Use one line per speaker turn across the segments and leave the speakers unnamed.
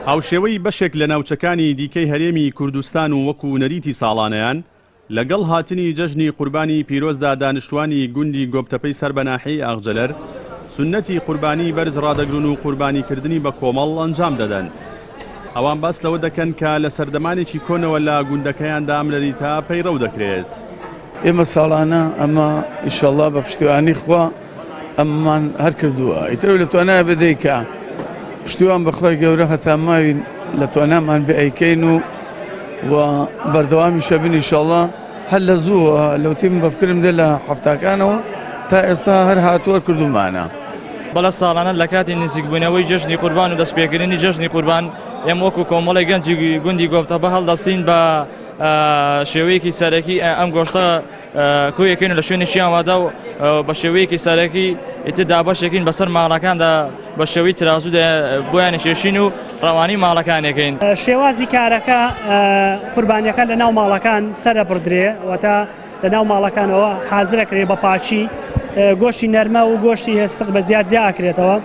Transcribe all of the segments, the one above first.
هاوشێوەی بەشێک لە ناوچەکانی دیکەی هەرێمی کوردستان و وەکو نەریتی ساڵانەیان لەگەڵ هاتنی جەژنی قوربانی پیرۆزدا دانیشتوانی گوندی گۆبتەپەی سەربەناحی ئاغجەلەر سنەتی قوربانی بەرز ڕادەگرن و قوربانیکردنی بە کۆمەڵ ئەنجام دەدەن. ئەوان باس لەوە دەکەن کە لە سەردەمانێکی کۆنەوە لە گوندەکەیاندا ئەم نەریتە پەیڕەو دەکرێت.
ئێمە ساڵانە ئەمە ئیشەڵڵا بە پشتیوانی خوا ئەممان هەر کردووە. ئیتر لە توانای بدەی کە پشتیوان بەخوای گەورە هەتا ماوین لە توانامان بێ ئەیکەین و بەردەوامی شەبین ئیشەڵڵا هەر لە زووە لەوتیم بەفکرم دێ لە هەفتاکانەوە تا ئێستا هەر هاتووە کردومانە.
بەڵە ساڵانە لە کاتی نزیکبوونەوەی جەژنی قوربان و دەستپێکردنی جەژنی قوربان ئێمە وەکو کۆمەڵی گەنجی گوندی گۆبتەپە هەڵدەستین بە شێوەیەکی سەرەکی ئەم گۆشتە کۆیەکەین لە شوێنی شیانوادا و بە شێوەیەکی سەرەکی ئیتر دابەشێکین بەسەر ماڵەکاندا بە شێوەی ترازوو بۆیان شێشین و ڕەوانی ماڵەکانێکین.
شێوازی کارەکە قوربانیەکە لە ناو ماڵەکان سەرە بردرێ واتە لە ناو ماڵەکانەوە حازرەکرێ بە پاچی گۆشتی نەرمە و گۆشتی هێستق بە جیا ئاکرێتەوە.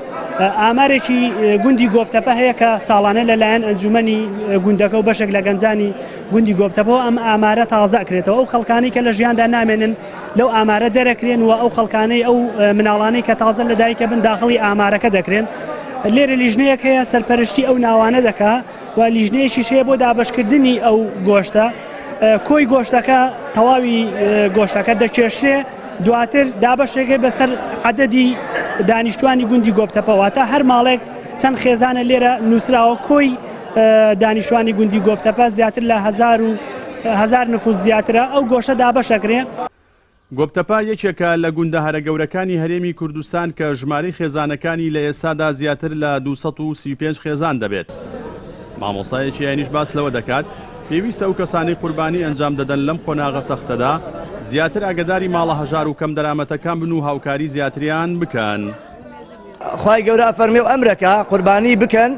ئامارێکی گوندی گۆبتەپە هەیە کە ساڵانە لەلایەن ئەنجومەنی گوندەکە و بەشێک لە گەنجانی گوندی گۆبتەپەوە ئەم ئامارە تازە ئەکرێتەوە. ئەو خەڵکانی کە لە ژیاندا نامێنن لەو ئامارە دەرەکرێن و ئەو خەڵکانەی ئەو مناڵانەی کە تازە لەدایکە بن داخڵی ئامارەکە دەکرێن. لێرە لیژنەیەک هەیە سەرپەرشتی ئەو ناوانە دەکا و لیژنەیەکیش هەیە بۆ دابەشکردنی ئەو گۆشتە. کۆی گۆشتەکە تەواوی گۆشتەکە دەچێشرێ دواتر دابەشێکی بەسەر عەدەدی دانیشتوانی گوندی گۆبتەپەواتە هەر ماڵێک چەند خێزانە لێرە نووسراوە کۆی دانیشتوانی گوندی گۆبتەپە زیاتر لە 1000 نفوس زیاترە ئەو گۆشە دابەشەکرێ.
گۆبتەپە یەکێکە لە گوندە هەرەگەورەکانی هەرێمی کوردستان کە ژمارەی خێزانەکانی لە ئێستادا زیاتر لە 235 خێزان دەبێت. مامۆستایەکی یانیش باس لەوە دەکات پێویستە ئەو کەسانی قوربانی ئەنجام دەدەن لەم قۆناغە سەختەدا زیاتر ئاگداری ماڵە هەژار و کەم دەرامەتەکان بن و هاوکاری زیاتریان بکەن.
خوای گەورە فەرمێ و ئەمرەکە قوربانی بکەن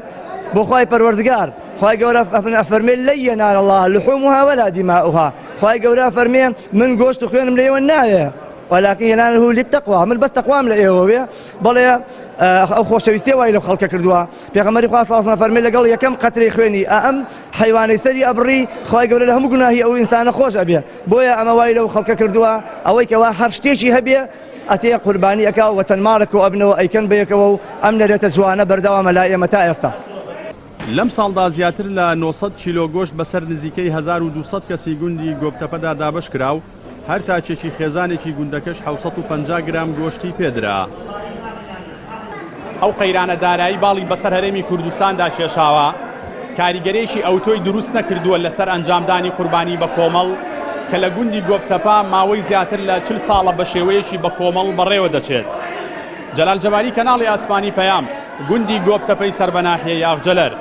بۆ خوای پەروەردگار. خوای گەورە فەرمێ لەن یەناڵ الله لحومها ولا دماؤها. خوای گەورە فەرمێ من گۆشت و خوێنم لێوە نایە ولكن يناله للتقوى من بس تقوام لإيوه بلى أو خوشويستي وإلى خلق كردوا بيغمري خاص أصلا فرمي لقال يا كم قتري خويني أم حيواني سري أبري خواي قبل لهم جناهي أو إنسان خوش أبيه بويا أما وإلى خلق كردوا أو يك واحد شتيشي هبيه أتي قرباني أكا وتنمارك وابنه أي كان بيك وأمن رتجوانا بردوا ملايا متى يستا
لەم ساڵدا زیاتر لە 900 کیلۆ گۆشت بەسەر نزیکەی 1200 کەسی گوندی گۆبتەپەدا دابش کراو هەر تاچێکی خێزانێکی گوندەکەش 750 گرام گۆشتی پێدرا. ئەو قەیرانە دارایی باڵی بەسەر هەرێمی کوردستاندا کێشاوە کاریگەرێکی ئەوتۆی دروست نەکردووە لەسەر ئەنجامدانی قوربانی بە کۆمەڵ کە لە گوندی گۆبتەپە ماوەی زیاتر لە 40 ساڵە بە شێوەیەکی بە کۆمەڵ بەڕێوە دەچێت. جەلال جەباری کەناڵی ئاسمانی پەیام گوندی گۆبتەپەی سەربەناحیەی ئاغجەلەر.